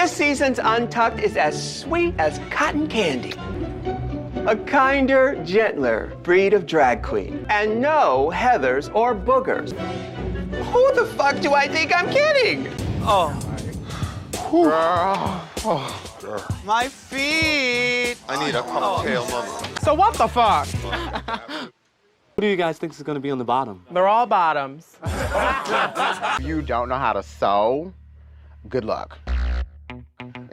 This season's Untucked is as sweet as cotton candy. A kinder, gentler breed of drag queen. And no heathers or boogers. Who the fuck do I think I'm kidding? Oh. Girl. My feet. I need a cocktail mama. So what the fuck? Who do you guys think is gonna be on the bottom? They're all bottoms. If you don't know how to sew, good luck.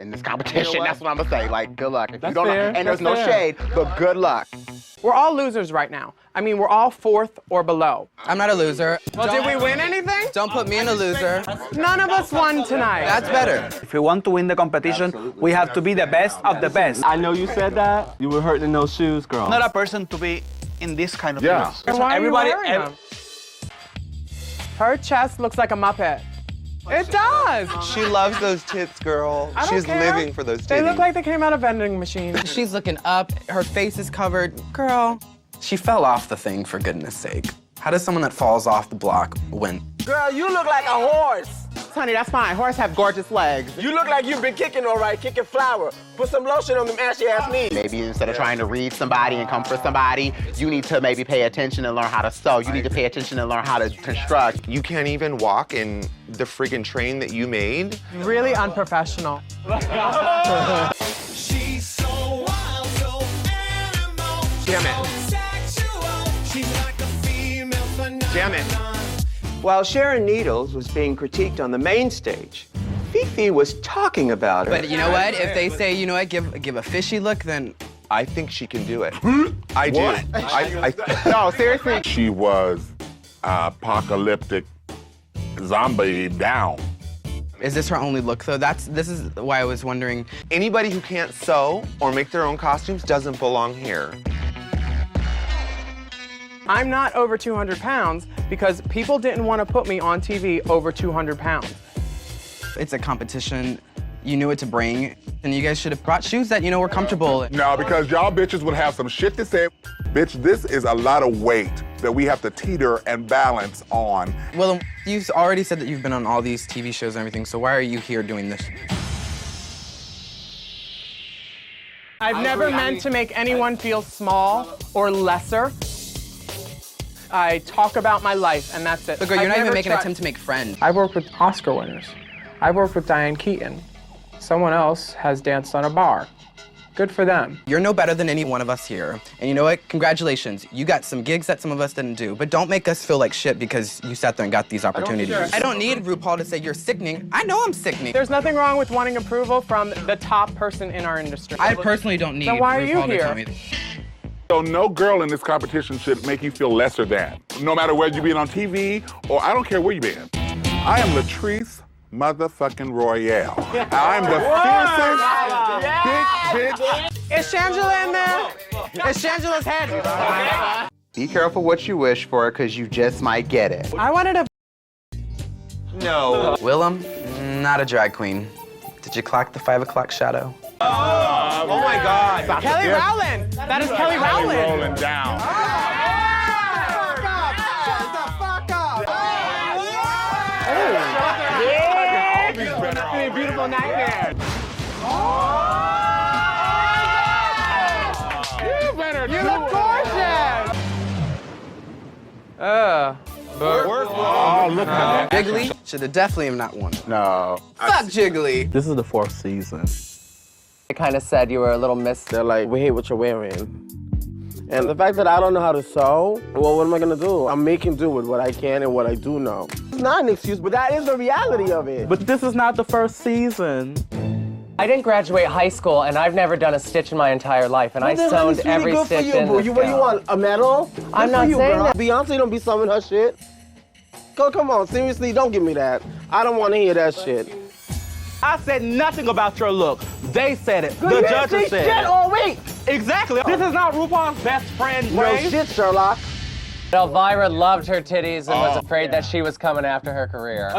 In this competition, that's what I'm gonna say. Like, good luck. If you don't know, and there's no shade, but good luck. We're all losers right now. I mean, we're all fourth or below. I'm not a loser. Well, did we win anything? Don't put me in a loser. None of us won tonight. That's better. If we want to win the competition, we have to be the best of the best. I know you said that. You were hurting in those shoes, girl. I'm not a person to be in this kind of place. And why everybody, are you wearing them? Her chest looks like a Muppet. It does. She loves those tits, girl. I don't She's care. living for those titties. They look like they came out of vending machine. She's looking up. Her face is covered. Girl. She fell off the thing, for goodness sake. How does someone that falls off the block win? Girl, you look like a horse. Honey, that's fine. Horses have gorgeous legs. You look like you've been kicking all right, kicking flour. Put some lotion on them ashy-ass knees. Maybe instead of trying to read somebody and come for somebody, you need to maybe pay attention and learn how to sew. You need to pay attention and learn how to construct. You can't even walk in the friggin' train that you made? Really unprofessional. She's so wild, so animal. Damn it. She's like a female phenomenon. Damn it. While Sharon Needles was being critiqued on the main stage, Phi Phi was talking about her. But you know what? If they say, you know what, give a fishy look, then I think she can do it. I do. No, seriously. She was apocalyptic zombie down. is this her only look though? This is why I was wondering. Anybody who can't sew or make their own costumes doesn't belong here. I'm not over 200 pounds because people didn't want to put me on TV over 200 pounds. It's a competition. You knew what to bring, and you guys should have brought shoes that, you know, were comfortable. No, because y'all bitches would have some shit to say. Bitch, this is a lot of weight that we have to teeter and balance on. Well, you've already said that you've been on all these TV shows and everything, so why are you here doing this? I've never meant to make anyone feel small or lesser. I talk about my life, and that's it. Look, girl, you're not even making an attempt to make friends. I've worked with Oscar winners. I've worked with Diane Keaton. Someone else has danced on a bar. Good for them. You're no better than any one of us here. And you know what? Congratulations. You got some gigs that some of us didn't do. But don't make us feel like shit because you sat there and got these opportunities. I don't need RuPaul to say you're sickening. I know I'm sickening. There's nothing wrong with wanting approval from the top person in our industry. I personally don't need Then why are you RuPaul to here? tell me. So no girl in this competition should make you feel lesser than. No matter whether you've been on TV or I don't care where you've been. I am Latrice motherfucking Royale. I'm the fiercest big bitch. Is Shangela in there? Is Shangela's head? Be careful what you wish for, because you just might get it. I wanted a... No. Willam, not a drag queen. Did you clock the 5 o'clock shadow? Oh my God. Kelly Rowland. That is Kelly Rowland. Rolling down. Beautiful nightmare. You look gorgeous. Oh, look at that. Jiggly should have definitely not won. No. Fuck Jiggly. This is the 4th season. They kind of said you were a little They're like, we hate what you're wearing. And the fact that I don't know how to sew, well, what am I gonna do? I'm making do with what I can and what I do know. It's not an excuse, but that is the reality of it. But this is not the 1st season. I didn't graduate high school, and I've never done a stitch in my entire life, and I sewed every stitch in this What do you want, a medal? I'm not saying that. Beyonce don't be sewing her shit. Come on, seriously, don't give me that. I don't want to hear that shit. I said nothing about your look. They said it. The judges said it. all week. Exactly. This is not RuPaul's best friend No race. shit, Sherlock. Elvira loved her titties and was afraid that she was coming after her career.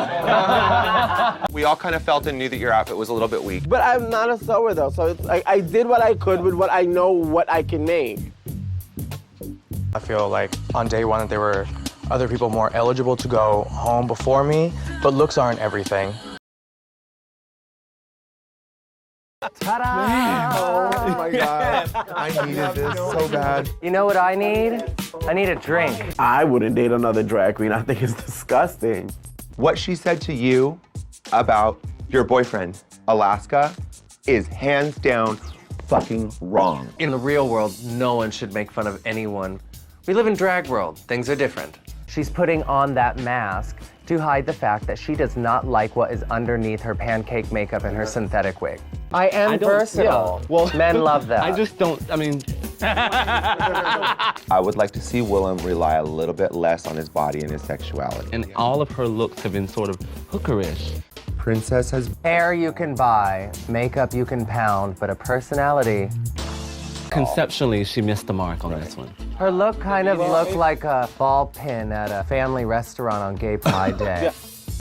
We all kind of felt and knew that your outfit was a little bit weak. But I'm not a sewer though, so it's like I did what I could with what I know what I can make. I feel like on day one that there were other people more eligible to go home before me, but looks aren't everything. Oh my God. I needed this so bad. You know what I need? I need a drink. I wouldn't date another drag queen. I think it's disgusting. What she said to you about your boyfriend, Alaska, is hands down fucking wrong. In the real world, no one should make fun of anyone. We live in drag world. Things are different. She's putting on that mask to hide the fact that she does not like what is underneath her pancake makeup and her synthetic wig. I am versatile. Yeah. Well, men love that. I just don't, I mean. I would like to see Willam rely a little bit less on his body and his sexuality. And all of her looks have been sort of hookerish. Princess has Hair you can buy, makeup you can pound, but a personality. Conceptually, she missed the mark on this one. Her look kind of looked like a ball pin at a family restaurant on Gay Pride Day.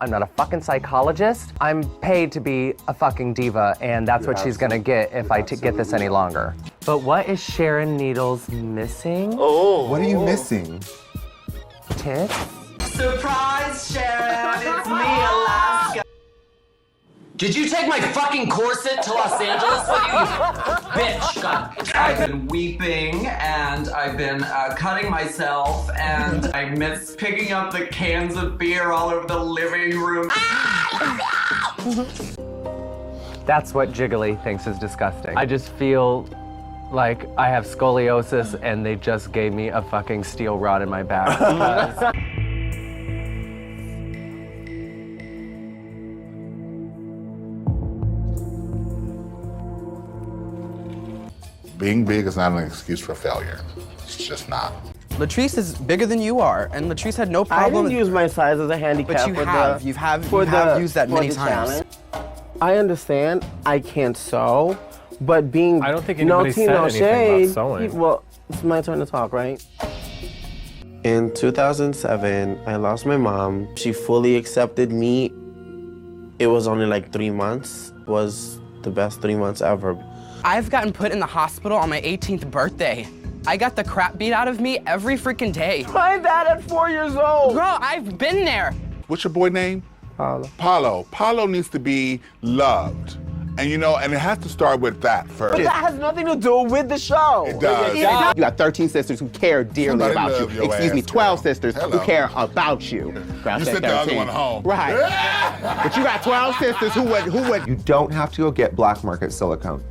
I'm not a fucking psychologist. I'm paid to be a fucking diva, and that's what she's gonna get if I get this any longer. But what is Sharon Needles missing? What are you missing? Tits? Surprise, Sharon! It's me, Alaska. Did you take my fucking corset to Los Angeles with you, bitch? God. I've been weeping, and I've been cutting myself, and I miss picking up the cans of beer all over the living room. That's what Jiggly thinks is disgusting. I just feel like I have scoliosis, and they just gave me a fucking steel rod in my back. Being big is not an excuse for failure. It's just not. Latrice is bigger than you are, and Latrice had no problem. I didn't use my size as a handicap. But you have. You have used that many times. Challenge. I understand I can't sew, but being I don't think anybody said anything about sewing. Well, it's my turn to talk, right? In 2007, I lost my mom. She fully accepted me. It was only like 3 months. It was the best 3 months ever. I've gotten put in the hospital on my 18th birthday. I got the crap beat out of me every freaking day. My dad at 4 years old. Girl, I've been there. What's your boy name? Paulo. Paulo. Paulo needs to be loved. And you know, and it has to start with that first. But that has nothing to do with the show. It does. You got 13 sisters who care dearly Somebody about love you. your Excuse me, ass, 12 girl. sisters Hello. who care about you. You sent the other one home. Right. But you got 12 sisters who would. You don't have to go get black market silicone.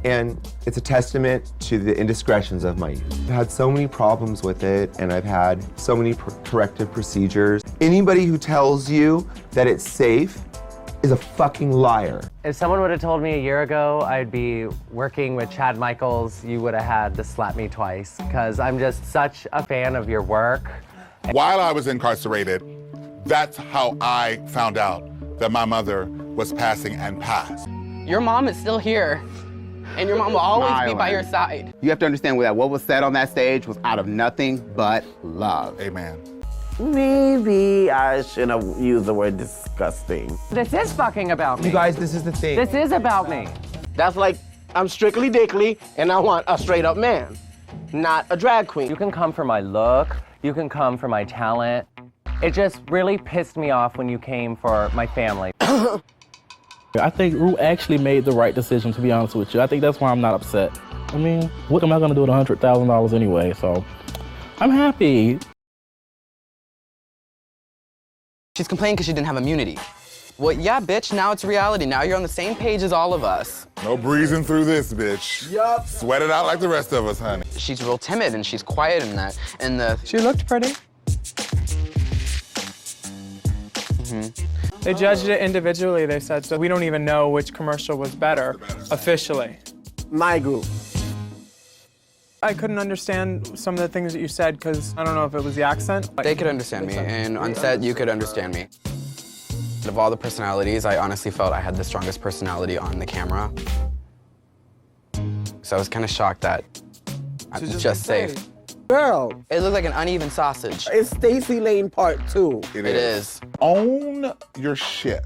And it's a testament to the indiscretions of my youth. I've had so many problems with it, and I've had so many corrective procedures. Anybody who tells you that it's safe is a fucking liar. If someone would have told me a year ago I'd be working with Chad Michaels, you would have had to slap me twice, because I'm just such a fan of your work. While I was incarcerated, that's how I found out that my mother was passing and passed. Your mom is still here, and your mom will always be by your side. You have to understand that what was said on that stage was out of nothing but love. Amen. Maybe I shouldn't have used the word disgusting. This is fucking about me. You guys, this is the thing. This is about me. That's like, I'm strictly dickly, and I want a straight up man, not a drag queen. You can come for my look, you can come for my talent. It just really pissed me off when you came for my family. I think Ru actually made the right decision, to be honest with you. I think that's why I'm not upset. I mean, what am I gonna do with $100,000 anyway? So, I'm happy. She's complaining because she didn't have immunity. Well, yeah, bitch, now it's reality. Now you're on the same page as all of us. No breezing through this, bitch. Yup. Sweat it out like the rest of us, honey. She's real timid and she's quiet in that. And She looked pretty. They judged it individually, they said, so we don't even know which commercial was better, officially. My group. I couldn't understand some of the things that you said because I don't know if it was the accent. They could understand me, and on set, you could understand me. Of all the personalities, I honestly felt I had the strongest personality on the camera. So I was kind of shocked that I'm just safe. Girl. It looked like an uneven sausage. It's Stacey Lane Part 2. It is. Own your shit.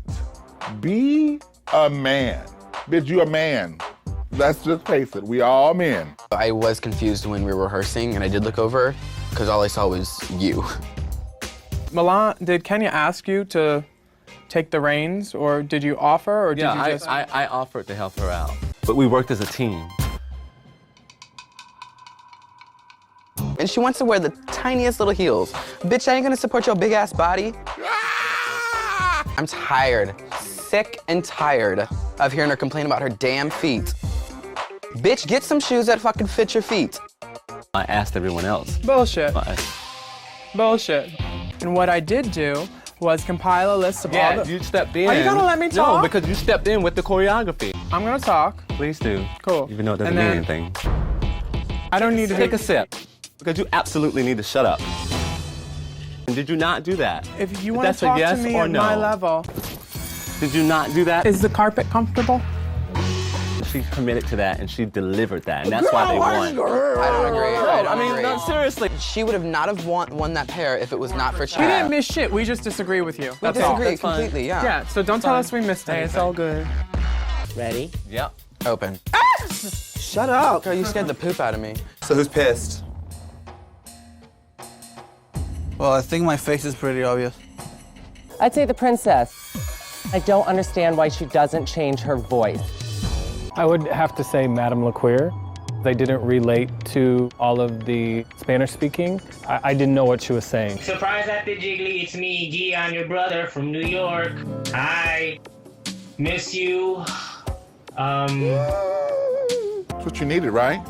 Be a man. Bitch, you a man. Let's just face it, we all men. I was confused when we were rehearsing, and I did look over, because all I saw was you. Milan, did Kenya ask you to take the reins, or did you offer, or did you just... I offered to help her out. but we worked as a team. And she wants to wear the tiniest little heels. Bitch, I ain't gonna support your big ass body. I'm tired, sick and tired of hearing her complain about her damn feet. Bitch, get some shoes that fucking fit your feet. I asked everyone else. Bullshit. Bullshit. And what I did do was compile a list of all the... you stepped in. Are you gonna let me talk? No, because you stepped in with the choreography. I'm gonna talk. Please do. Cool. Even though it doesn't And mean then- anything. I don't need to Take a sip, because you absolutely need to shut up. And did you not do that? If you want That's to a talk yes to me or at no? my level. Did you not do that? Is the carpet comfortable? She committed to that and she delivered that, and that's why they won. I don't agree. I mean, no, seriously. She would have not have won that pair if it was not for We Chad. didn't miss shit. We just disagree with you. We That's all. disagree That's fine. completely, yeah. Yeah, so don't tell us we missed anything. It's all good. Ready? Yep. Open. Shut up. Girl, you scared the poop out of me. So who's pissed? Well, I think my face is pretty obvious. I'd say the princess. I don't understand why she doesn't change her voice. I would have to say Madame LaQueer. They didn't relate to all of the Spanish speaking. I didn't know what she was saying. Surprise at the Jiggly, it's me, Gian, your brother from New York. Hi, miss you. That's what you needed, right?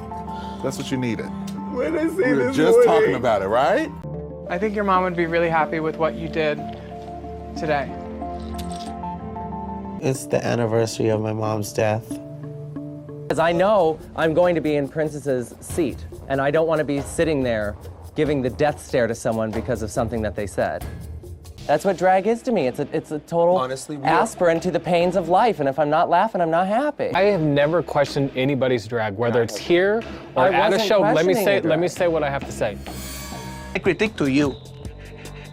That's what you needed. When I see We were this just morning. talking about it, right? I think your mom would be really happy with what you did today. It's the anniversary of my mom's death. Because I know I'm going to be in Princess's seat, and I don't want to be sitting there giving the death stare to someone because of something that they said. That's what drag is to me. It's a total aspirin to the pains of life, and if I'm not laughing, I'm not happy. I have never questioned anybody's drag, whether it's here or I at a wasn't show. Let me questioning your say what I have to say. My critique to you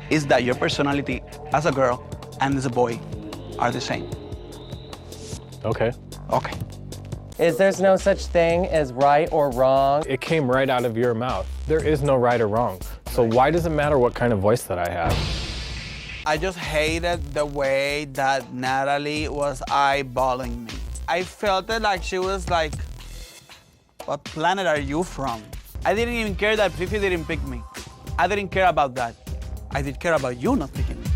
is that your personality as a girl and as a boy are the same. Okay. Okay. There's no such thing as right or wrong. It came right out of your mouth. There is no right or wrong. So why does it matter what kind of voice that I have? I just hated the way that Natalie was eyeballing me. I felt it like she was like, what planet are you from? I didn't even care that Phi Phi didn't pick me. I didn't care about that. I did care about you not picking me.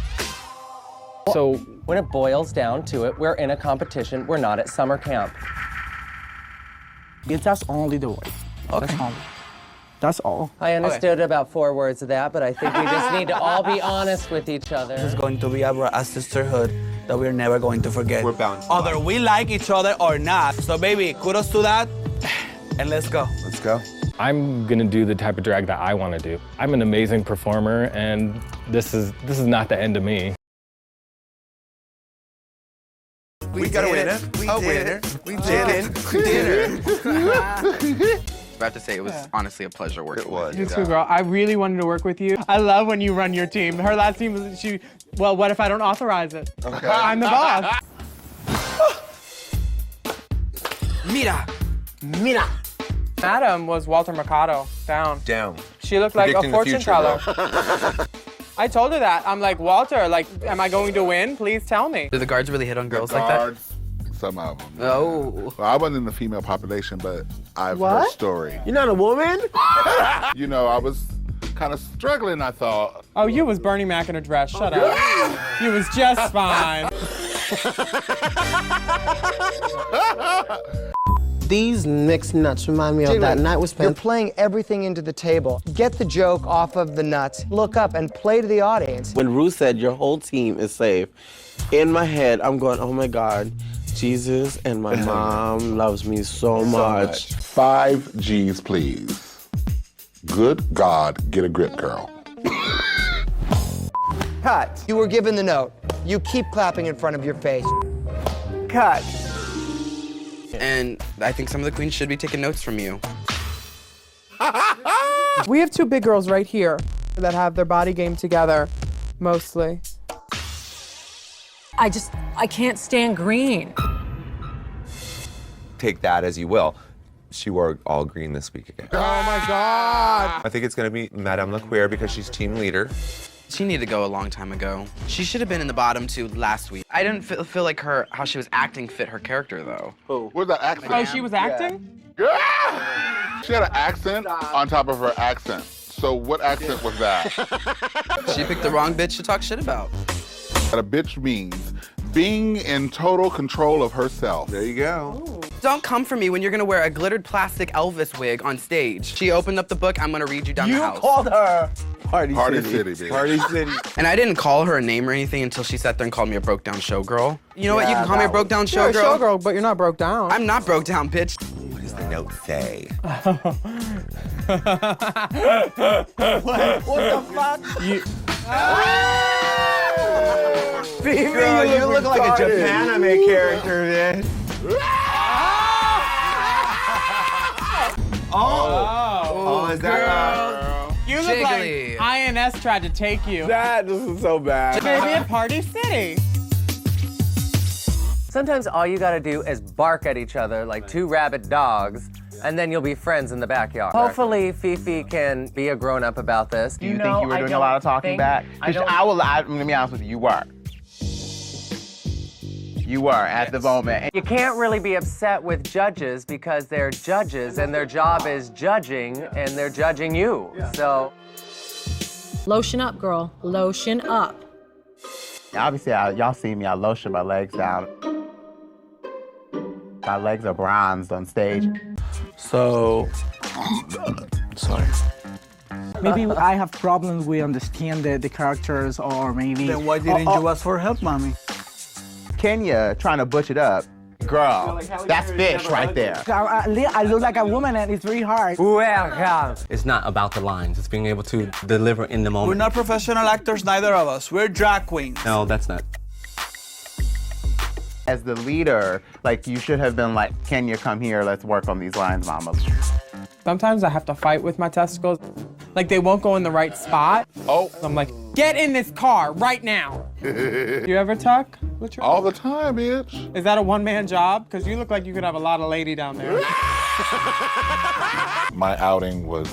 So when it boils down to it, we're in a competition. We're not at summer camp. That's only the way. Okay. That's all. I understood about 4 words of that, but I think we just need to all be honest with each other. This is going to be a sisterhood that we're never going to forget. We're bound to. Whether we like each other or not. So baby, kudos to that, and let's go. Let's go. I'm gonna do the type of drag that I want to do. I'm an amazing performer, and this is not the end of me. We got a winner. A winner. We did it. Dinner. I have to say, it was honestly a pleasure working. It was. You too, girl. I really wanted to work with you. I love when you run your team. Her last team was well, what if I don't authorize it? Okay. I'm the boss. Mira. Madam was Walter Mercado, down. Down. She looked like a Predicting the fortune future, teller. I told her that. I'm like, Walter, like, am I going to win? Please tell me. Do the guards really hit on girls like Guards, some of them. that? Oh. Well, I wasn't in the female population, but I've What? heard story. You're not a woman? You know, I was kind of struggling, I thought. Oh, you was Bernie Mac in a dress. Shut up. You was just fine. These mixed nuts remind me of that night we spent. You're playing everything into the table. Get the joke off of the nuts, look up and play to the audience. When Ruth said your whole team is safe, in my head, I'm going, oh my God, Jesus and my mom loves me so much. 5 G's, please. Good God, get a grip, girl. Cut. You were given the note. You keep clapping in front of your face. Cut. And I think some of the queens should be taking notes from you. We have 2 big girls right here that have their body game together, mostly. I can't stand green. Take that as you will. She wore all green this week again. Oh my God. I think it's gonna be Madame LaQueer because she's team leader. She needed to go a long time ago. She should have been in the bottom 2 last week. I didn't feel like how she was acting fit her character, though. Who? What's that accent? Oh, she was acting? Yeah. She had an accent on top of her accent. So what accent was that? She picked the wrong bitch to talk shit about. What a bitch means being in total control of herself. There you go. Ooh. Don't come for me when you're gonna wear a glittered plastic Elvis wig on stage. She opened up the book, I'm gonna read you down the house. You called her Party City, bitch. Party City. And I didn't call her a name or anything until she sat there and called me a broke down showgirl. You know what? You can call me a broke down showgirl. You're a showgirl, but you're not broke down. I'm not broke down, bitch. What does the note say? What the fuck? Phoebe, girl, you look like a Japan anime character, man. Oh, is that Girl, you look Jiggly. like INS tried to take you. This is so bad. Maybe in Party City. Sometimes all you gotta do is bark at each other like 2 rabid dogs, and then you'll be friends in the backyard. Hopefully, Phi Phi can be a grown-up about this. Do you think you were doing a lot of talking back? Because let me be honest with you, you were. You were at the moment. You can't really be upset with judges because they're judges and their job is judging and they're judging you. So. Lotion up, girl. Lotion up. Obviously, y'all see me, I lotion my legs down. My legs are bronzed on stage. So, sorry. Maybe I have problems with understand the characters, or maybe. Then why didn't you ask for help, mommy? Kenya trying to butch it up. Girl, that's fish right there. I look like a woman and it's very hard. It's not about the lines. It's being able to deliver in the moment. We're not professional actors, neither of us. We're drag queens. No, that's not. As the leader, like, you should have been like, Kenya, come here, let's work on these lines, mama. Sometimes I have to fight with my testicles. Like, they won't go in the right spot. Oh. I'm like, get in this car right now. You ever tuck? All the time, bitch. Is that a one-man job? Because you look like you could have a lot of lady down there. My outing was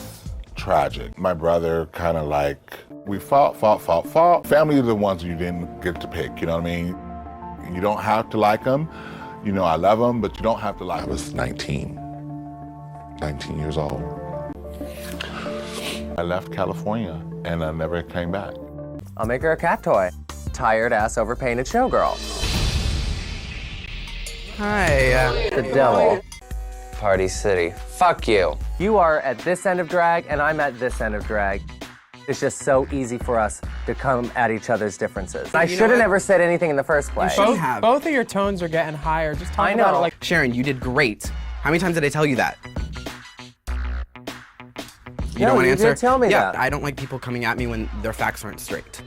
tragic. My brother kind of like, we fought. Family are the ones you didn't get to pick, you know what I mean? You don't have to like them. You know, I love them, but you don't have to like them. I was 19 years old. I left California and I never came back. I'll make her a cat toy. Tired ass overpainted showgirl. Hi. The devil. Party City. Fuck you. You are at this end of drag and I'm at this end of drag. It's just so easy for us to come at each other's differences. I should have never said anything in the first place. Both of your tones are getting higher. Just talk about it like. Sharon, you did great. How many times did I tell you that? You don't want to answer? Did tell me that. I don't like people coming at me when their facts aren't straight.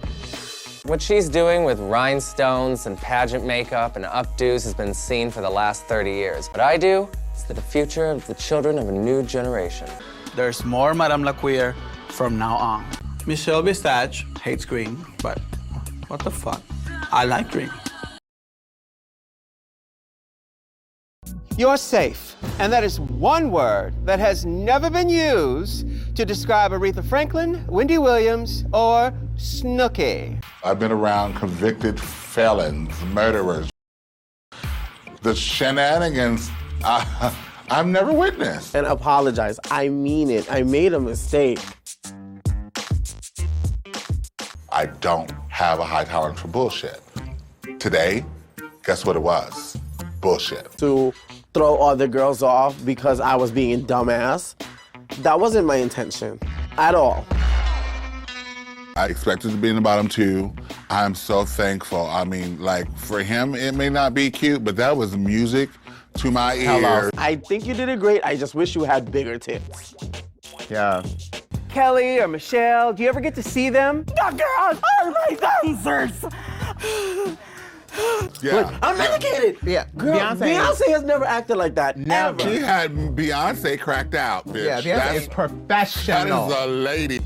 What she's doing with rhinestones and pageant makeup and updos has been seen for the last 30 years. What I do is the future of the children of a new generation. There's more Madame La Queer from now on. Michelle Bistach hates green, but what the fuck? I like green. You're safe. And that is one word that has never been used to describe Aretha Franklin, Wendy Williams, or Snooki. I've been around convicted felons, murderers. The shenanigans, I've never witnessed. And apologize. I mean it. I made a mistake. I don't have a high tolerance for bullshit. Today, guess what it was? Bullshit. To throw other girls off because I was being a dumbass. That wasn't my intention at all. I expected to be in the bottom 2. I'm so thankful. I mean, like, for him, it may not be cute, but that was music to my ears. I think you did it great. I just wish you had bigger tits. Yeah. Kelly or Michelle, do you ever get to see them? The girls are my dancers! Yeah. Look, I'm medicated. Yeah. Girl, Beyonce has never acted like that. Never. She had Beyonce cracked out, bitch. Yeah, Beyonce is professional. That is a lady.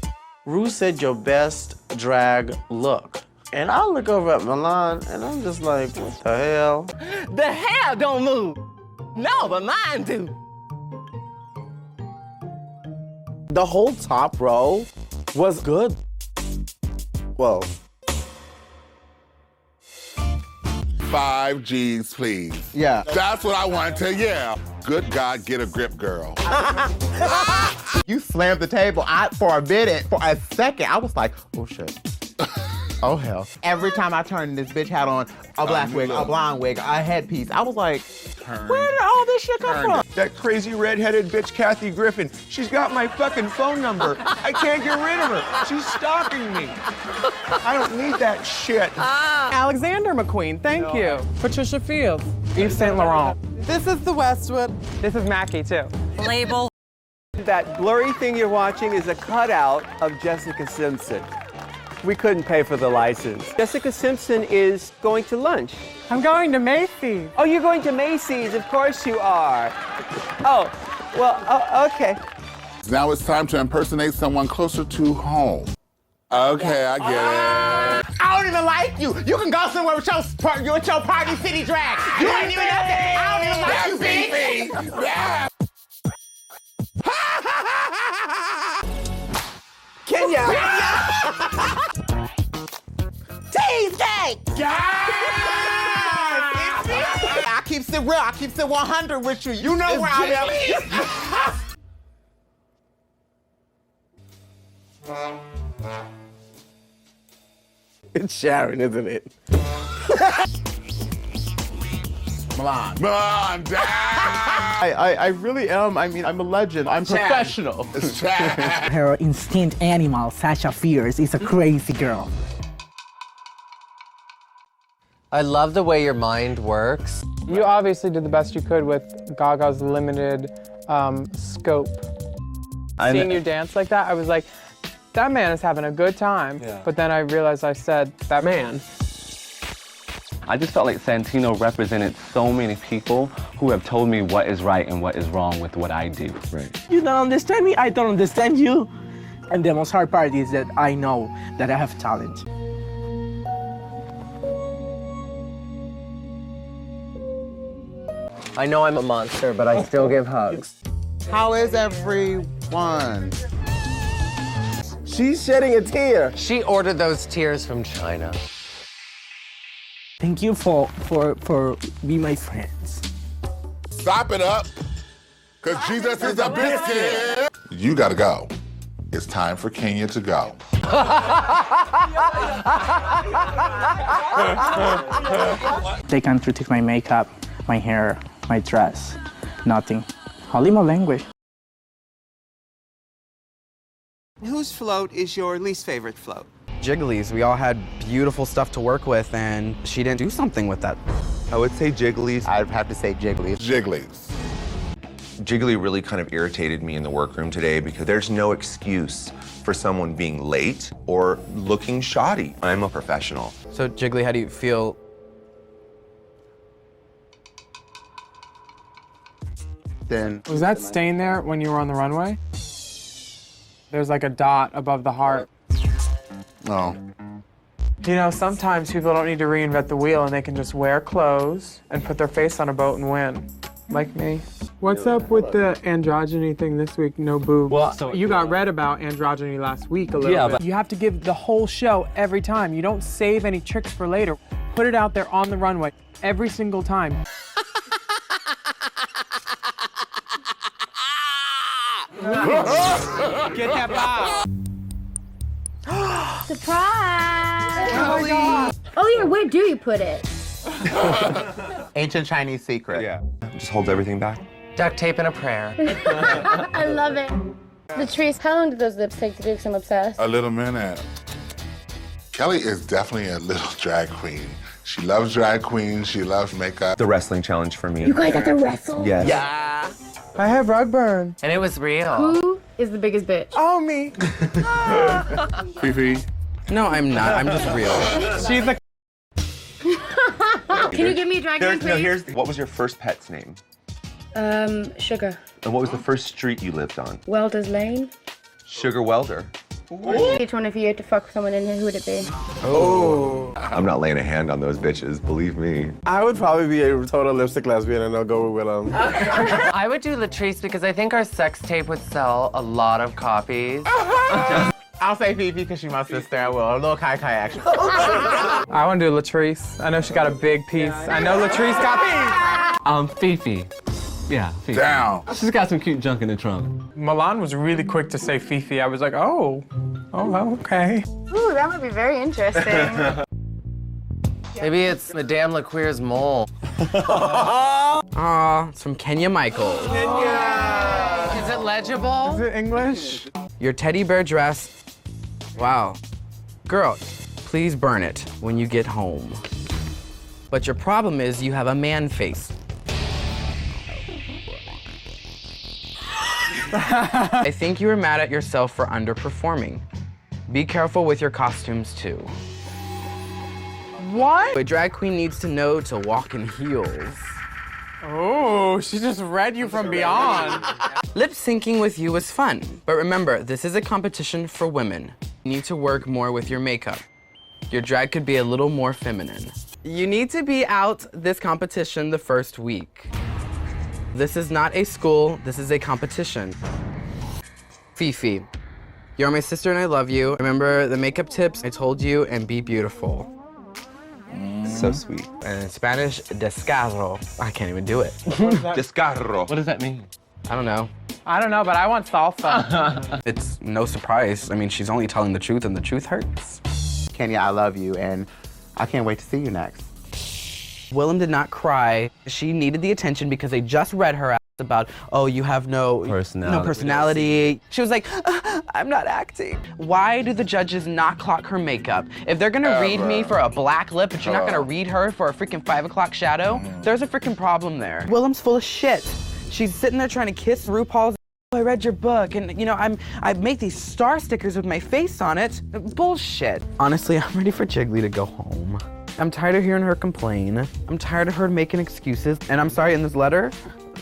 Ru said your best drag look. And I look over at Milan and I'm just like, what the hell? The hair don't move. No, but mine do. The whole top row was good. Whoa. 5 G's, please. Yeah. That's what I wanted to hear. Good God, get a grip, girl. You slammed the table. For a minute, for a second, I was like, oh shit. Oh hell. Every time I turned, this bitch had on a black wig, a blonde wig, a headpiece. I was like, where did all this shit come from? That crazy redheaded bitch, Kathy Griffin, she's got my fucking phone number. I can't get rid of her. She's stalking me. I don't need that shit. Alexander McQueen, thank you. Patricia Fields. Yves Saint Laurent. This is the Westwood. This is Mackie, too. Label. That blurry thing you're watching is a cutout of Jessica Simpson. We couldn't pay for the license. Jessica Simpson is going to lunch. I'm going to Macy's. Oh, you're going to Macy's? Of course you are. Oh, well, okay. Now it's time to impersonate someone closer to home. Okay, I get it. I don't even like you. You can go somewhere with your Party City drag. You ain't even nothing. I don't even like you, bitch. Yeah. Kenya. Tuesday. Yes. I keep it real. I keep it 100 with you. You know where I am. It's Sharon, isn't it? Milan. Milan, damn. I really am. I mean, I'm a legend. I'm professional. Her instinct animal, Sasha Fierce, is a crazy girl. I love the way your mind works. You obviously did the best you could with Gaga's limited scope. Seeing you dance like that, I was like, that man is having a good time. Yeah. But then I realized I said, that man. I just felt like Santino represented so many people who have told me what is right and what is wrong with what I do. Right. You don't understand me, I don't understand you. And the most hard part is that I know that I have talent. I know I'm a monster, but I still give hugs. How is everyone? She's shedding a tear. She ordered those tears from China. Thank you for being my friends. Stop it up, because Jesus is a biscuit. You gotta go. It's time for Kenya to go. They can't critique my makeup, my hair, my dress, nothing. Only my language. Whose float is your least favorite float? Jiggly's. We all had beautiful stuff to work with, and she didn't do something with that. I would say Jiggly's. I'd have to say Jiggly. Jiggly's. Jiggly really kind of irritated me in the workroom today because there's no excuse for someone being late or looking shoddy. I'm a professional. So Jiggly, how do you feel? Then Was that stain there when you were on the runway? There's like a dot above the heart. Oh. You know, sometimes people don't need to reinvent the wheel and they can just wear clothes and put their face on a boat and win. Like me. What's up with the androgyny thing this week? No boobs. Well, so you got read about androgyny last week a little bit. But you have to give the whole show every time. You don't save any tricks for later. Put it out there on the runway every single time. Get that bob. Surprise! Oh my God. Oh yeah, where do you put it? Ancient Chinese secret. Yeah. Just holds everything back. Duct tape and a prayer. I love it. Latrice, how long did those lips take to do? Because I'm obsessed. A little minute. Kelly is definitely a little drag queen. She loves drag queens. She loves makeup. The wrestling challenge for me. You guys have to wrestle? Yes. Yeah. I have rug burn. And it was real. Who is the biggest bitch? Oh, me. Phi Phi. No, I'm not. I'm just real. She's a... Can you give me a drag queen, please? What was your first pet's name? Sugar. And what was the first street you lived on? Welder's Lane. Sugar Welder. Each one of you had to fuck someone in here, who would it be? Oh. I'm not laying a hand on those bitches, believe me. I would probably be a total lipstick lesbian and I'll go with Willam. I would do Latrice because I think our sex tape would sell a lot of copies. I'll say Phi Phi because she's my sister. I will. A little Kai Kai action. I want to do Latrice. I know she got a big piece. I know Latrice got Phi Phi. Yeah, Phi Phi. Down. She's got some cute junk in the trunk. Milan was really quick to say Phi Phi. I was like, oh, okay. Ooh, that would be very interesting. Maybe it's Madame LaQueer's mole. Aw, it's from Kenya Michael. Is it legible? Is it English? Your teddy bear dress. Wow. Girl, please burn it when you get home. But your problem is you have a man face. I think you were mad at yourself for underperforming. Be careful with your costumes too. What? A drag queen needs to know to walk in heels. Oh, she just read you from beyond. Lip syncing with you was fun, but remember, this is a competition for women. You need to work more with your makeup. Your drag could be a little more feminine. You need to be out this competition the first week. This is not a school, this is a competition. Phi Phi, you're my sister and I love you. Remember the makeup tips I told you and be beautiful. So sweet. And in Spanish, descarro. I can't even do it. Descarro. What does that mean? I don't know. I don't know, but I want salsa. It's no surprise. I mean, she's only telling the truth and the truth hurts. Kenya, I love you, and I can't wait to see you next. Willam did not cry. She needed the attention because they just read her ass about, oh, you have no personality. She was like, I'm not acting. Why do the judges not clock her makeup? If they're gonna read me for a black lip, but you're not gonna read her for a freaking 5 o'clock shadow, there's a freaking problem there. Willam's full of shit. She's sitting there trying to kiss RuPaul's. I read your book, and you know, I make these star stickers with my face on it. Bullshit. Honestly, I'm ready for Jiggly to go home. I'm tired of hearing her complain. I'm tired of her making excuses. And I'm sorry, in this letter,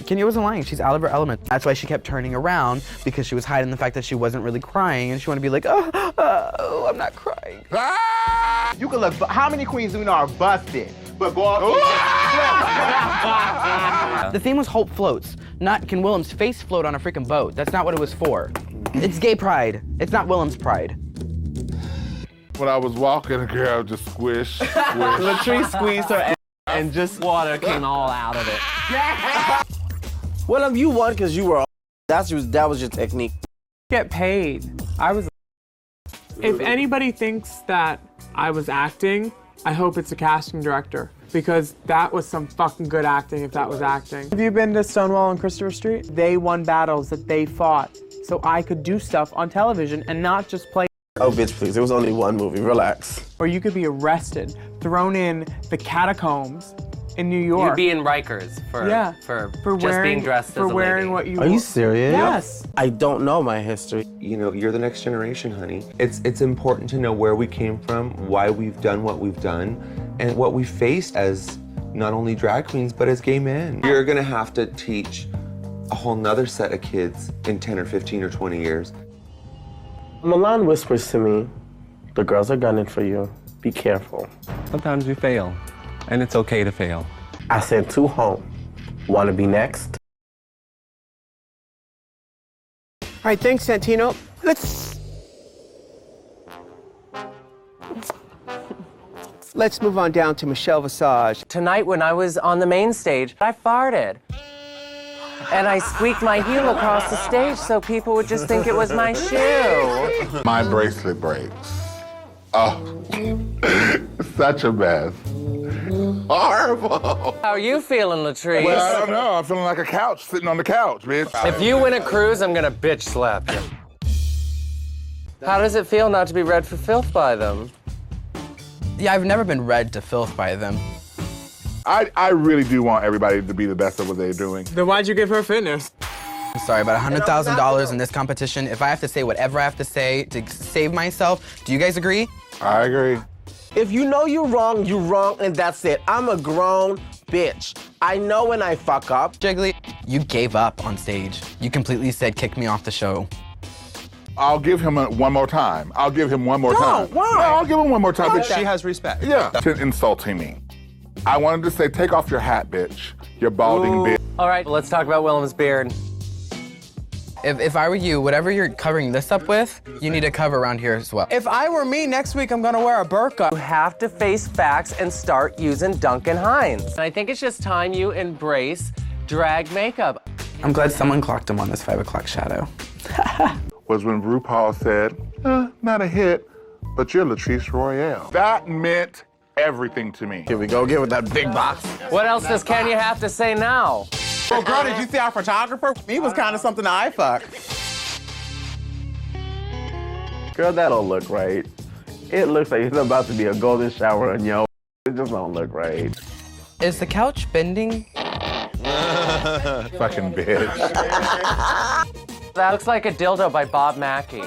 Kenya wasn't lying. She's out of her element. That's why she kept turning around, because she was hiding the fact that she wasn't really crying, and she wanted to be like, oh, I'm not crying. Ah! You can look, how many queens do we know are busted? But go off. The theme was hope floats, not can Willam's face float on a freaking boat. That's not what it was for. It's gay pride. It's not Willam's pride. When I was walking, the girl just squish, squish. Latrice squeezed her ass and just water came all out of it. Willam, you won because you were. That was your technique. Get paid. If anybody thinks that I was acting, I hope it's a casting director, because that was some fucking good acting if that was acting. Have you been to Stonewall and Christopher Street? They won battles that they fought, so I could do stuff on television and not just play. Oh, bitch, please. It was only one movie. Relax. Or you could be arrested, thrown in the catacombs in New York. You'd be in Rikers for just wearing, being dressed as a wearing lady. what you Are you serious? Yes. I don't know my history. You know, you're the next generation, honey. It's important to know where we came from, why we've done what we've done, and what we faced as not only drag queens, but as gay men. You're gonna have to teach a whole nother set of kids in 10 or 15 or 20 years. Milan whispers to me, the girls are gunning for you. Be careful. Sometimes you fail, and it's okay to fail. I sent 2 home. Wanna be next? All right, thanks, Santino. Let's move on down to Michelle Visage. Tonight when I was on the main stage, I farted. And I squeaked my heel across the stage so people would just think it was my shoe. My bracelet breaks. Oh, such a mess. Horrible. How are you feeling, Latrice? Well, I don't know. I'm feeling like a couch, sitting on the couch, bitch. If you win a cruise, I'm gonna bitch slap you. How does it feel not to be read for filth by them? Yeah, I've never been read to filth by them. I really do want everybody to be the best at what they're doing. Then why'd you give her fitness? I'm sorry, but $100,000 in this competition, if I have to say whatever I have to say to save myself, do you guys agree? I agree. If you know you're wrong, and that's it. I'm a grown bitch. I know when I fuck up. Jiggly, you gave up on stage. You completely said, kick me off the show. I'll give him one more time. I'll give him one more time. Why? No, I'll give him one more time. But she has respect. Yeah. To insulting me. I wanted to say, take off your hat, bitch. You're balding, bitch. All right, let's talk about Willam's beard. If I were you, whatever you're covering this up with, you need to cover around here as well. If I were me, next week I'm gonna wear a burqa. You have to face facts and start using Duncan Hines. And I think it's just time you embrace drag makeup. I'm glad someone clocked him on this 5 o'clock shadow. Was when RuPaul said, not a hit, but you're Latrice Royale. That meant everything to me. Here we go, get with that big box. What else does Kenya have to say now? Well, girl, did you see our photographer? He was kind of something I fuck. Girl, that don't look right. It looks like it's about to be a golden shower on yo. It just don't look right. Is the couch bending? Fucking bitch. That looks like a dildo by Bob Mackie.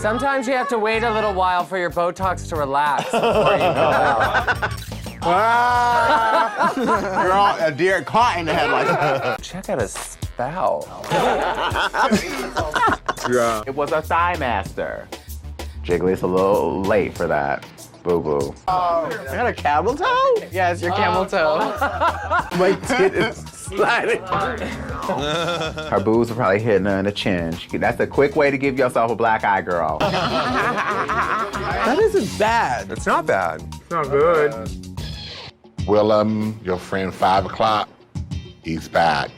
Sometimes you have to wait a little while for your Botox to relax before you go out. Girl, a deer caught in the headlights. Check out his spout. Yeah. It was a thigh master. Jiggly's a little late for that. Boo-boo. I got a camel toe? Yeah, it's your camel toe. My tit is sliding. Her boobs are probably hitting her in the chin. That's a quick way to give yourself a black eye, girl. That isn't bad. It's not bad. It's not good. Willam, your friend 5 o'clock, he's back.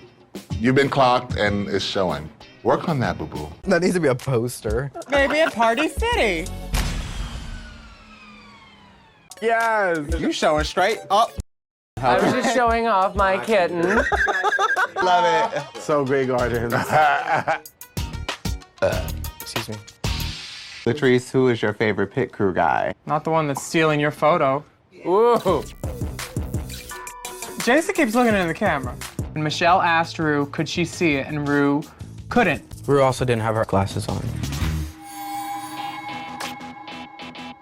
You've been clocked and it's showing. Work on that, boo-boo. That needs to be a poster. Maybe at Party City. Yes. You showing straight up. I was just showing off my kitten. Love it. So great gardens. Excuse me. Latrice, who is your favorite pit crew guy? Not the one that's stealing your photo. Ooh. Jason keeps looking into the camera. And Michelle asked Ru, could she see it? And Ru couldn't. Ru also didn't have her glasses on.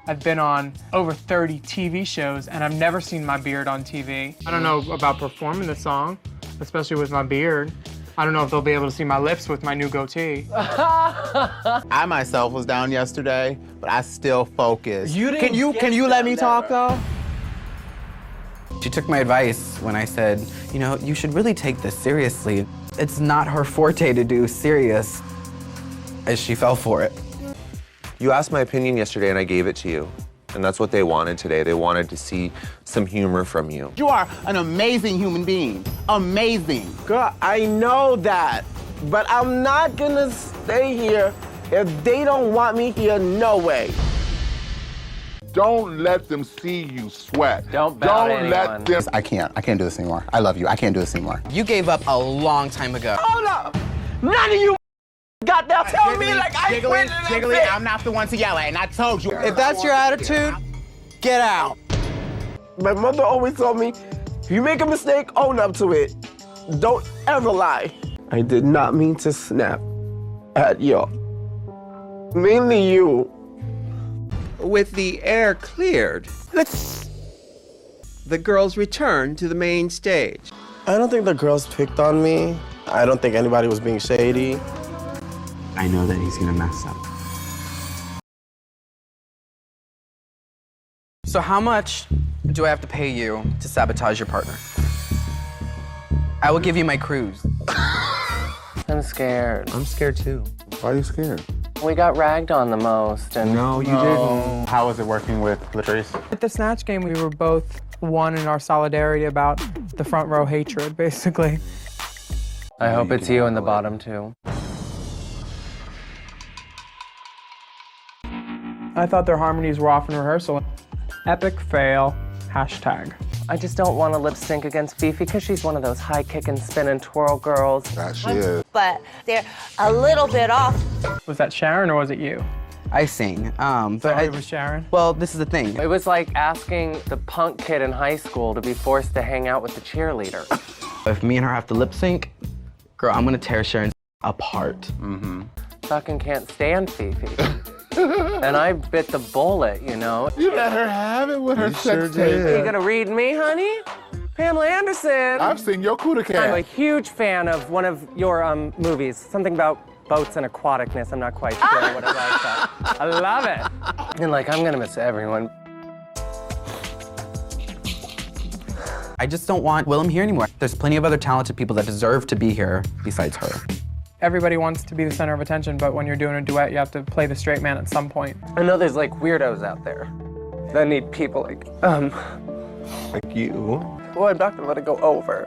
I've been on over 30 TV shows, and I've never seen my beard on TV. I don't know about performing the song, especially with my beard. I don't know if they'll be able to see my lips with my new goatee. I myself was down yesterday, but I still focused. You didn't Can you let me talk though? She took my advice when I said, you know, you should really take this seriously. It's not her forte to do serious, as she fell for it. You asked my opinion yesterday and I gave it to you. And that's what they wanted today. They wanted to see some humor from you. You are an amazing human being. Amazing. Girl, I know that. But I'm not gonna stay here if they don't want me here, no way. Don't let them see you sweat. Don't bow to anyone. Let them. I can't do this anymore. I love you. I can't do this anymore. You gave up a long time ago. Hold up. None of you got that. Tell me like I quit. Jiggly, I'm not the one to yell at, and I told you. If that's your attitude, get out. My mother always told me, if you make a mistake, own up to it. Don't ever lie. I did not mean to snap at you. Mainly you. With the air cleared, the girls return to the main stage. I don't think the girls picked on me. I don't think anybody was being shady. I know that he's gonna mess up. So how much do I have to pay you to sabotage your partner? I will give you my cruise. I'm scared. I'm scared too. Why are you scared? We got ragged on the most, and No, you didn't. How was it working with Latrice? At the Snatch Game, we were both one in our solidarity about the front row hatred, basically. I hope it's you in the bottom too. I thought their harmonies were off in rehearsal. Epic fail, hashtag. I just don't want to lip sync against Phi Phi because she's one of those high kick and spin and twirl girls. That she is. But they're a little bit off. Was that Sharon or was it you? I sing, but It was Sharon. well, this is the thing. It was like asking the punk kid in high school to be forced to hang out with the cheerleader. If me and her have to lip sync, girl, I'm gonna tear Sharon apart. Fucking can't stand Phi Phi. And I bit the bullet, you know? You let her have it with her sex tape. Are you gonna read me, honey? Pamela Anderson. I've seen your Kuda Cat. I'm a huge fan of one of your movies. Something about boats and aquaticness. I'm not quite sure what it was, but I love it. And like, I'm gonna miss everyone. I just don't want Willam here anymore. There's plenty of other talented people that deserve to be here besides her. Everybody wants to be the center of attention, but when you're doing a duet, you have to play the straight man at some point. I know there's like weirdos out there that need people like you. Well, I'm not gonna let it go over.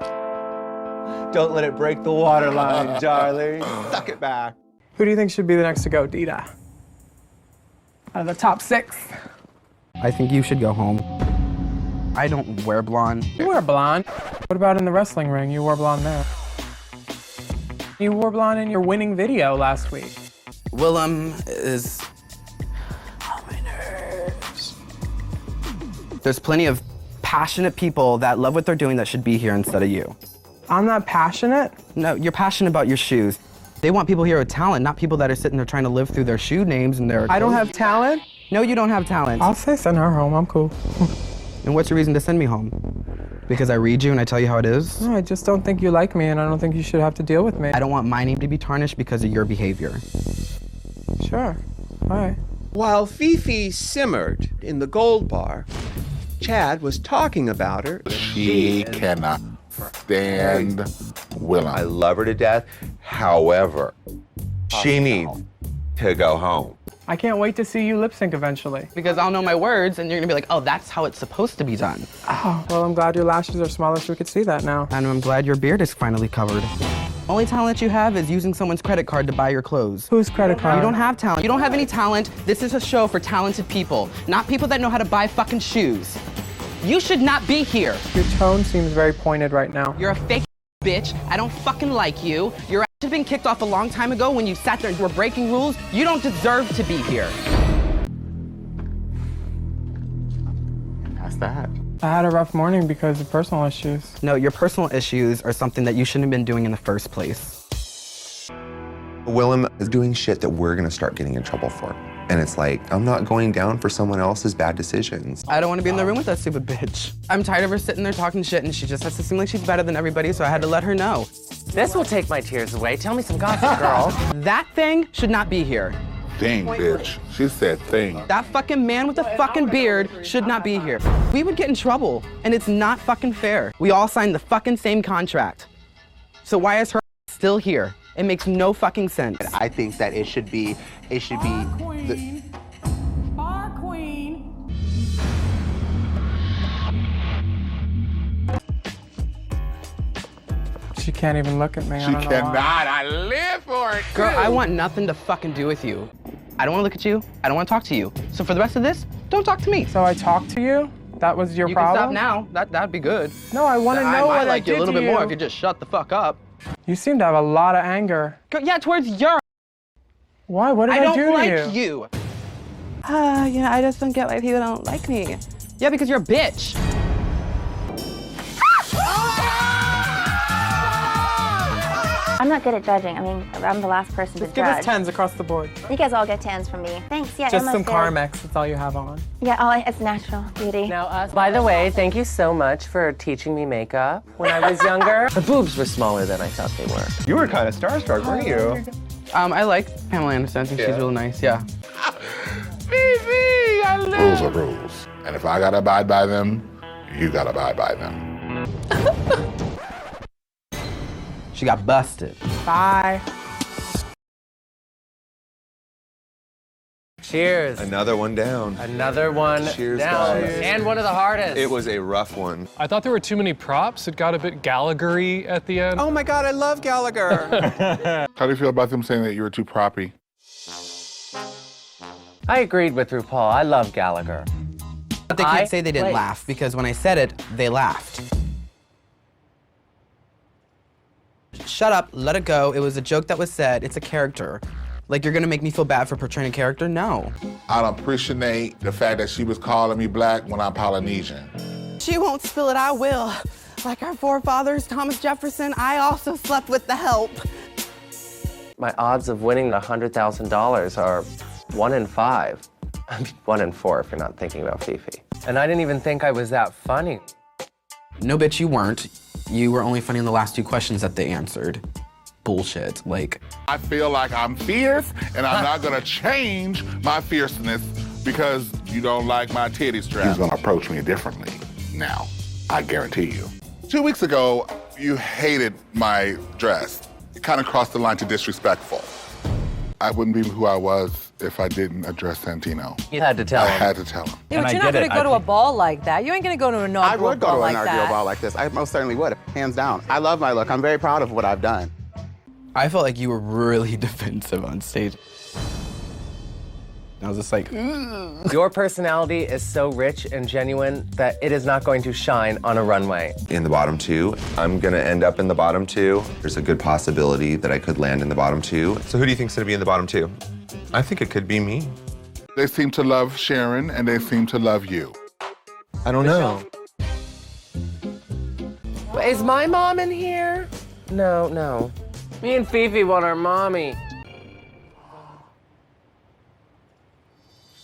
Don't let it break the waterline, darling. Suck it back. Who do you think should be the next to go, Dita? Out of the top 6. I think you should go home. I don't wear blonde. You wear blonde. What about in the wrestling ring? You wore blonde there. You wore blonde in your winning video last week. Willam is... Oh, my nerves. There's plenty of passionate people that love what they're doing that should be here instead of you. I'm not passionate? No, you're passionate about your shoes. They want people here with talent, not people that are sitting there trying to live through their shoe names and their... I don't have talent? No, you don't have talent. I'll say send her home, I'm cool. And what's your reason to send me home? Because I read you and I tell you how it is? No, I just don't think you like me and I don't think you should have to deal with me. I don't want my name to be tarnished because of your behavior. Sure, all right. While Phi Phi simmered in the gold bar, Chad was talking about her. She cannot stand Willam. I love her to death. However, she needs to go home. I can't wait to see you lip sync eventually. Because I'll know my words and you're gonna be like, oh, that's how it's supposed to be done. Oh, well, I'm glad your lashes are smaller so we could see that now. And I'm glad your beard is finally covered. Only talent you have is using someone's credit card to buy your clothes. Whose credit card? You don't have talent. You don't have any talent. This is a show for talented people, not people that know how to buy fucking shoes. You should not be here. Your tone seems very pointed right now. You're a fake bitch. I don't fucking like you. Your ass should have been kicked off a long time ago when you sat there and were breaking rules. You don't deserve to be here. How's that? I had a rough morning because of personal issues. No, your personal issues are something that you shouldn't have been doing in the first place. Willam is doing shit that we're gonna start getting in trouble for. And it's like, I'm not going down for someone else's bad decisions. I don't want to be in the room with that stupid bitch. I'm tired of her sitting there talking shit and she just has to seem like she's better than everybody, so I had to let her know. This will take my tears away. Tell me some gossip, girl. That thing should not be here. Thing, bitch. She said thing. That fucking man with the fucking beard should not be here. We would get in trouble, and it's not fucking fair. We all signed the fucking same contract. So why is her still here? It makes no fucking sense. I think that it should be the... Our queen. She can't even look at me. She cannot. I live for it. Girl, I want nothing to fucking do with you. I don't want to look at you. I don't want to talk to you. So for the rest of this, don't talk to me. So I talked to you? That was your problem? You can stop now. That'd be good. No, I want to know what I did to you. I might like you a little bit more if you just shut the fuck up. You seem to have a lot of anger. Yeah, towards your... Why? What did I do to you? I don't like you. Yeah, I just don't get why people don't like me. Yeah, because you're a bitch. I'm not good at judging. I mean, I'm the last person to Just give judge. us 10s across the board. You guys all get 10s from me. Thanks, yeah. Just Emma's some good. Carmex, that's all you have on. Yeah, it's natural beauty. Now, by the way, thank you so much for teaching me makeup when I was younger. The boobs were smaller than I thought they were. You were kind of starstruck, weren't you? I like Pamela Anderson. I think she's really nice, yeah. Rules are rules. And if I gotta abide by them, you gotta abide by them. She got busted. Bye. Cheers. Another one down. Another one Cheers, down. guys. And one of the hardest. It was a rough one. I thought there were too many props. It got a bit Gallagher-y at the end. Oh my God, I love Gallagher. How do you feel about them saying that you were too proppy? I agreed with RuPaul. I love Gallagher. But they can't say they didn't laugh, because when I said it, they laughed. Shut up, let it go. It was a joke that was said. It's a character. Like, you're gonna make me feel bad for portraying a character? No. I don't appreciate the fact that she was calling me black when I'm Polynesian. She won't spill it, I will. Like our forefathers, Thomas Jefferson, I also slept with the help. My odds of winning the $100,000 are 1 in 5. I mean, 1 in 4 if you're not thinking about Phi Phi. And I didn't even think I was that funny. No, bitch, you weren't. You were only funny in the last 2 questions that they answered. Bullshit, like. I feel like I'm fierce, and I'm not gonna change my fierceness because you don't like my titty strap. He's gonna approach me differently now, I guarantee you. 2 weeks ago, you hated my dress. kind of crossed the line to disrespectful. I wouldn't be who I was if I didn't address Santino. You had to tell him. I had to tell him. Yeah, but you're not going to go to a ball like that. You ain't going to go to an inaugural ball like that. I would go to an inaugural ball like this. I most certainly would, hands down. I love my look. I'm very proud of what I've done. I felt like you were really defensive on stage. I was just like, ugh. Your personality is so rich and genuine that it is not going to shine on a runway. In the bottom 2, I'm gonna end up in the bottom 2. There's a good possibility that I could land in the bottom 2. So who do you think's gonna be in the bottom 2? I think it could be me. They seem to love Sharon and they seem to love you. I don't know. Is my mom in here? No, no. Me and Phi Phi want our mommy.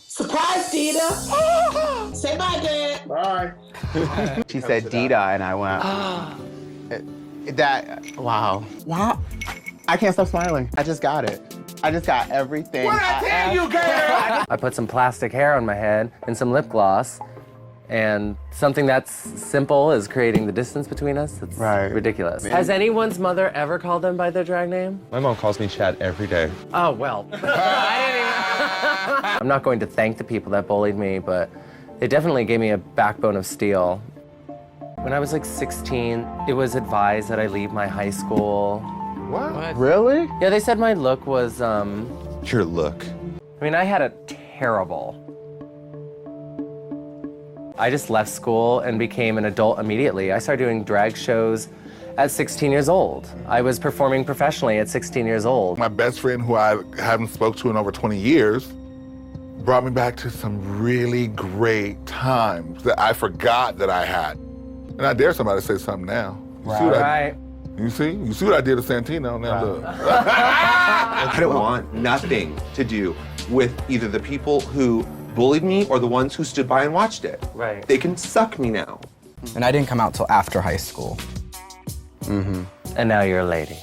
Surprise, Dita. Say bye, Dad. Bye. She said Dita, and I went, wow. Wow. I can't stop smiling. I just got it. I just got everything. What I tell you, girl? I put some plastic hair on my head and some lip gloss. And something that's simple as creating the distance between us, it's ridiculous. Has anyone's mother ever called them by their drag name? My mom calls me Chad every day. Oh, well. I'm not going to thank the people that bullied me, but they definitely gave me a backbone of steel. When I was like 16, it was advised that I leave my high school. What? Really? Yeah, they said my look was, Your look. I mean, I had a terrible. I just left school and became an adult immediately. I started doing drag shows at 16 years old. I was performing professionally at 16 years old. My best friend, who I haven't spoke to in over 20 years, brought me back to some really great times that I forgot that I had. And I dare somebody to say something now. You see what you see what I did to Santino now, look. I don't want nothing to do with either the people who bullied me or the ones who stood by and watched it. Right. They can suck me now. And I didn't come out till after high school. Mm-hmm. And now you're a lady.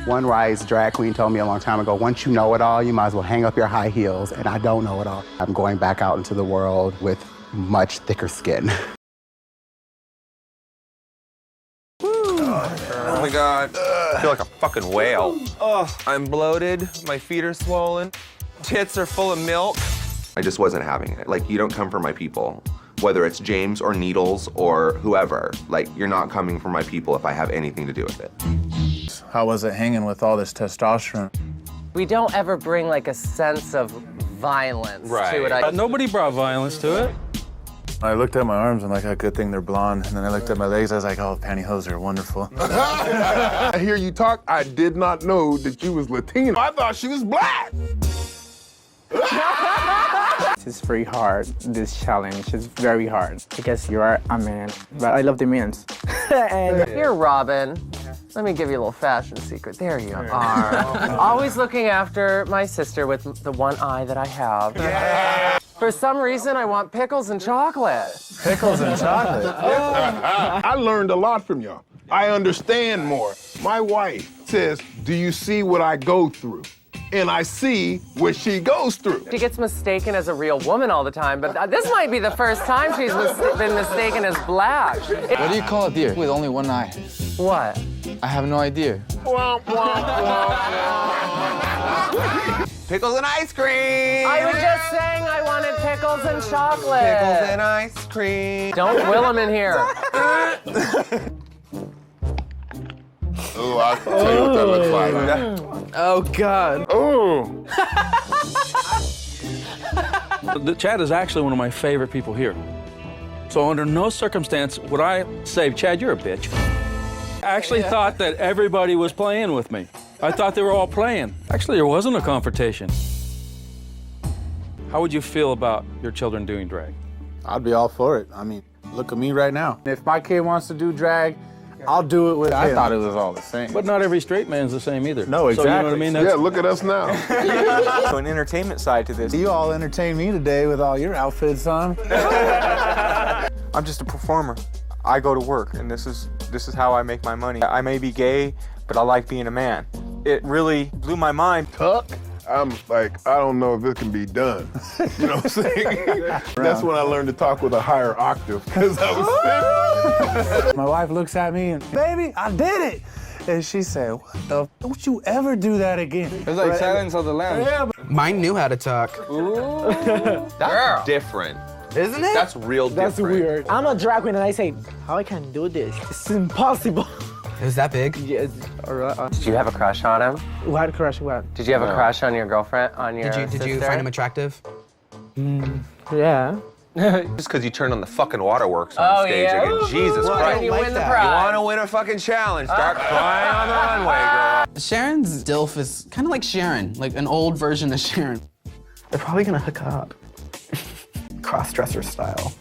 One wise drag queen told me a long time ago, once you know it all, you might as well hang up your high heels, and I don't know it all. I'm going back out into the world with much thicker skin. Oh my God. I feel like a fucking whale. Oh, I'm bloated, my feet are swollen, tits are full of milk. I just wasn't having it. Like, you don't come for my people. Whether it's James or Needles or whoever, like, you're not coming for my people if I have anything to do with it. How was it hanging with all this testosterone? We don't ever bring like a sense of violence to it. Nobody brought violence to it. I looked at my arms and like, a good thing they're blonde. And then I looked at my legs, I was like, oh, pantyhose are wonderful. I hear you talk, I did not know that you was Latino. I thought she was black. It's very hard, this challenge. It's very hard because you are a man, but I love the men's. And here, Robin, let me give you a little fashion secret. There you are. Always looking after my sister with the one eye that I have. Yeah. For some reason, I want pickles and chocolate. Pickles and chocolate? I learned a lot from y'all. I understand more. My wife says, do you see what I go through? And I see what she goes through. She gets mistaken as a real woman all the time, but this might be the first time she's been mistaken as black. What do you call a deer with only one eye? What? I have no idea. Pickles and ice cream! I was just saying I wanted pickles and chocolate. Pickles and ice cream. Don't Willam in here. Oh, I'll tell you what that looks like. Oh, God. Oh. Chad is actually one of my favorite people here. So under no circumstance would I say, Chad, you're a bitch. I actually thought that everybody was playing with me. I thought they were all playing. Actually, there wasn't a confrontation. How would you feel about your children doing drag? I'd be all for it. I mean, look at me right now. If my kid wants to do drag, I'll do it with him. I thought it was all the same. But not every straight man's the same either. No, exactly. So you know what I mean? Yeah, look at us now. So an entertainment side to this. You all entertained me today with all your outfits on. I'm just a performer. I go to work, and this is how I make my money. I may be gay, but I like being a man. It really blew my mind. Tuck? I'm like, I don't know if it can be done. You know what I'm saying? That's when I learned to talk with a higher octave, because I was My wife looks at me and, baby, I did it. And she said, what the? Don't you ever do that again. It's like Silence of the Lambs. Yeah. Mine knew how to tuck. Ooh. That's different. Isn't it? That's real different. That's weird. I'm a drag queen and I say, how I can do this? It's impossible. It was that big? Yeah. Did you have a crush on him? What crush? What? Did you have a crush on your girlfriend? On your Did you find him attractive? Yeah. Just because you turned on the fucking waterworks on stage again. Jesus Christ. You win the You prize. want to win a fucking challenge? Start crying on the runway, girl. Sharon's DILF is kind of like Sharon, like an old version of Sharon. They're probably gonna hook up. Cross-dresser style.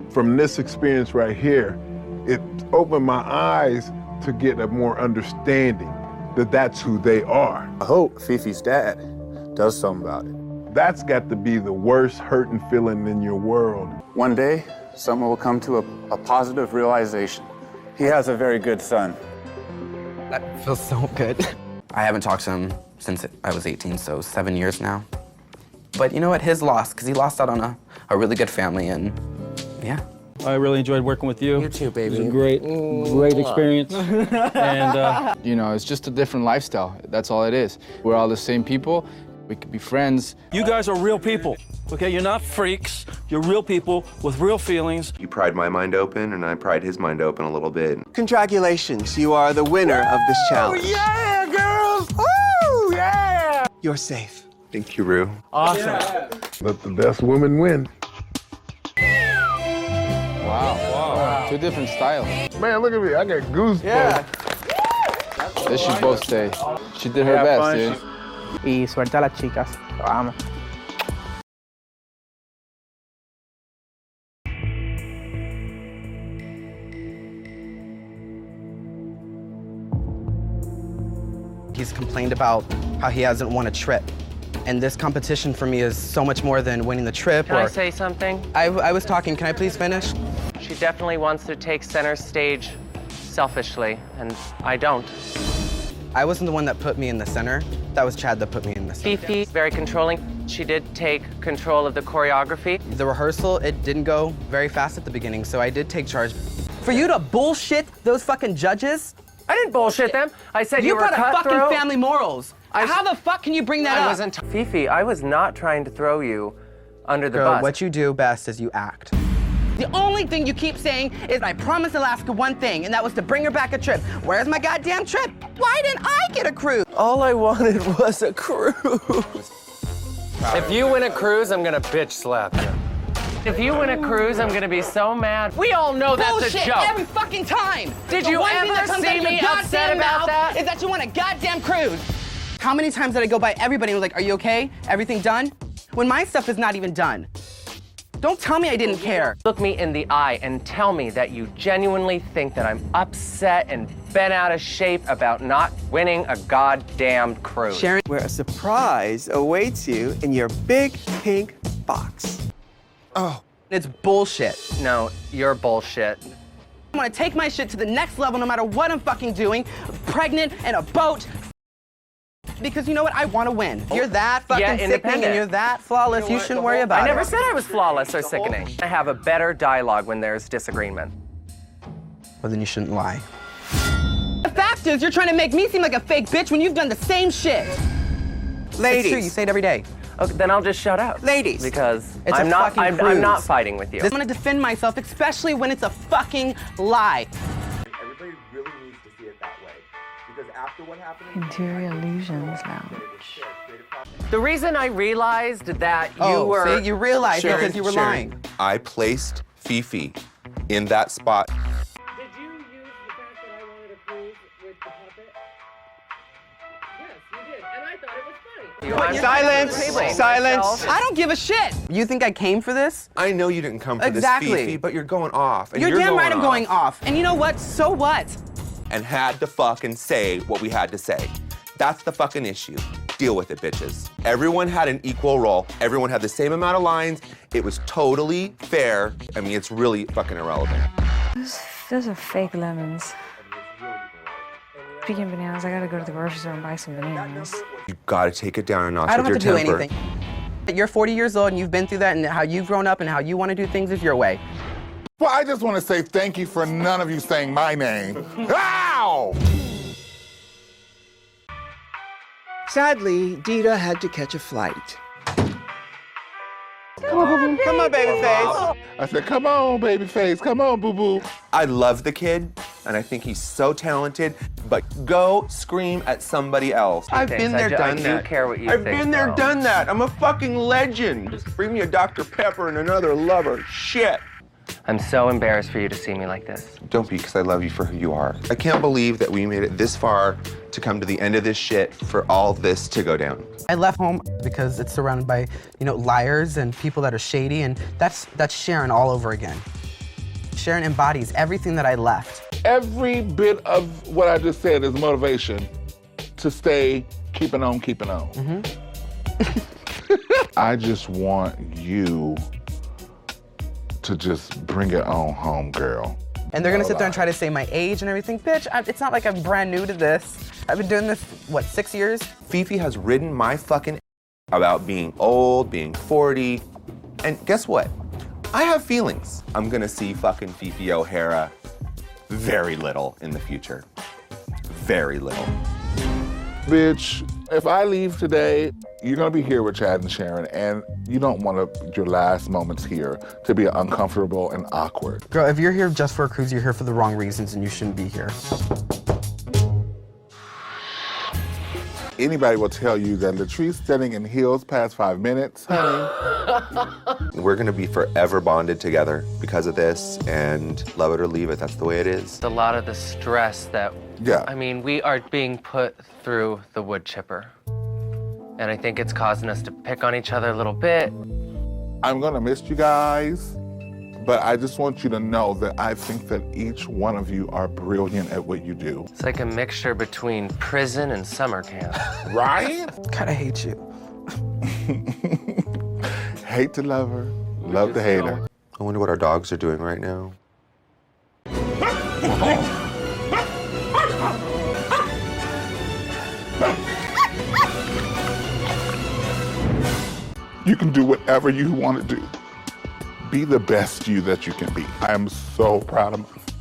From this experience right here, it opened my eyes to get a more understanding that that's who they are. I hope Phi Phi's dad does something about it. That's got to be the worst hurting feeling in your world. One day, someone will come to a positive realization. He has a very good son. That feels so good. I haven't talked to him since I was 18, so 7 years now. But you know what? His loss, because he lost out on a really good family, and yeah. I really enjoyed working with you. You too, baby. It was a great experience. And You know, it's just a different lifestyle. That's all it is. We're all the same people. We could be friends. you guys are real people, okay? You're not freaks. You're real people with real feelings. You pried my mind open, and I pried his mind open a little bit. Congratulations, you are the winner of this challenge. Yeah, girls! Woo! Yeah! You're safe. Thank you, Ru. Awesome. Let the best women win. Wow. Two different styles. Man, look at me. I got goosebumps. Yeah. They should both stay. She did her best, dude. Y suerte a las chicas. Lo amo. He's complained about how he hasn't won a trip. And this competition for me is so much more than winning the trip. Can I say something? I was talking, can I please finish? She definitely wants to take center stage selfishly, and I don't. I wasn't the one that put me in the center. That was Chad that put me in the center. Phi Phi, very controlling. She did take control of the choreography. The rehearsal, it didn't go very fast at the beginning, so I did take charge. For you to bullshit those fucking judges? I didn't bullshit them. I said you were got a cutthroat. fucking family morals. How the fuck can you bring that up? I wasn't. Phi Phi, I was not trying to throw you under the Girl, bus. what you do best is you act. The only thing you keep saying is I promised Alaska one thing, and that was to bring her back a trip. Where's my goddamn trip? Why didn't I get a cruise? All I wanted was a cruise. If you win a cruise, I'm gonna bitch slap you. If you win a cruise, I'm gonna be so mad. We all know that's Bullshit a joke. every fucking time. Did The you one thing ever that comes out see of your me upset goddamn about mouth that? Is that you want a goddamn cruise. How many times did I go by everybody and was like, are you okay? Everything done? When my stuff is not even done. Don't tell me I didn't care. Look me in the eye and tell me that you genuinely think that I'm upset and bent out of shape about not winning a goddamn cruise. Sharon, where a surprise awaits you in your big pink box. Oh, it's bullshit. No, you're bullshit. I want to take my shit to the next level no matter what I'm fucking doing. Pregnant and a boat. Because you know what? I want to win. You're that fucking sickening and you're that flawless. You shouldn't worry about it. I never said I was flawless or sickening. I have a better dialogue when there's disagreement. Well, then you shouldn't lie. The fact is, you're trying to make me seem like a fake bitch when you've done the same shit. Ladies. It's true, you say it every day. Okay, then I'll just shut up. Ladies. Because It's I'm a not fucking I'm cruise. not fighting with you. I'm gonna defend myself, especially when it's a fucking lie. Everybody really needs to see it that way. Because after what happened... Interior Illusions Lounge. The reason I realized that you were... See, you realized Sharon, because you were Sharon, lying. I placed Phi Phi in that spot. Did you use the fact that I wanted a cruise with the puppet? Yes, you did, and I thought it was funny. Silence! Silence! I don't give a shit. You think I came for this? I know you didn't come for Exactly. this, Phi Phi, but you're going off. And You're damn going right I'm off. going off. And you know what? So what? And had to fucking say what we had to say. That's the fucking issue. Deal with it, bitches. Everyone had an equal role. Everyone had the same amount of lines. It was totally fair. I mean, it's really fucking irrelevant. Those are fake lemons. Speaking of bananas, I gotta go to the grocery store and buy some bananas. You gotta take it down a notch I don't with have to your do temper. anything. You're 40 years old and you've been through that, and how you've grown up and how you want to do things is your way. Well, I just want to say thank you for none of you saying my name. Ow! Sadly, Dita had to catch a flight. Come on, baby face. I said, come on, baby face. Come on, boo-boo. I love the kid, and I think he's so talented, but go scream at somebody else. I've been there, done that. I do care what you I've think, been there, though. done that. I'm a fucking legend. Just bring me a Dr. Pepper and another lover. Shit. I'm so embarrassed for you to see me like this. Don't be, because I love you for who you are. I can't believe that we made it this far to come to the end of this shit for all this to go down. I left home because it's surrounded by, liars and people that are shady, and that's Sharon all over again. Sharon embodies everything that I left. Every bit of what I just said is motivation to stay keeping on, keeping on. I just want you to just bring it on home, girl. And they're gonna sit there and try to say my age and everything. Bitch, it's not like I'm brand new to this. I've been doing this, 6 years? Phi Phi has ridden my fucking about being old, being 40, and guess what? I have feelings. I'm gonna see fucking Phi Phi O'Hara very little in the future. Very little. Bitch, if I leave today, you're gonna be here with Chad and Sharon, and you don't want your last moments here to be uncomfortable and awkward. Girl, if you're here just for a cruise, you're here for the wrong reasons and you shouldn't be here. Anybody will tell you that Latrice standing in heels past 5 minutes, honey. We're gonna be forever bonded together because of this, and love it or leave it, that's the way it is. A lot of the stress that, we are being put through the wood chipper. And I think it's causing us to pick on each other a little bit. I'm gonna miss you guys, but I just want you to know that I think that each one of you are brilliant at what you do. It's like a mixture between prison and summer camp. Right? Kinda hate you. Hate to love her, love to hate her. I wonder what our dogs are doing right now. You can do whatever you want to do. Be the best you that you can be. I am so proud of myself.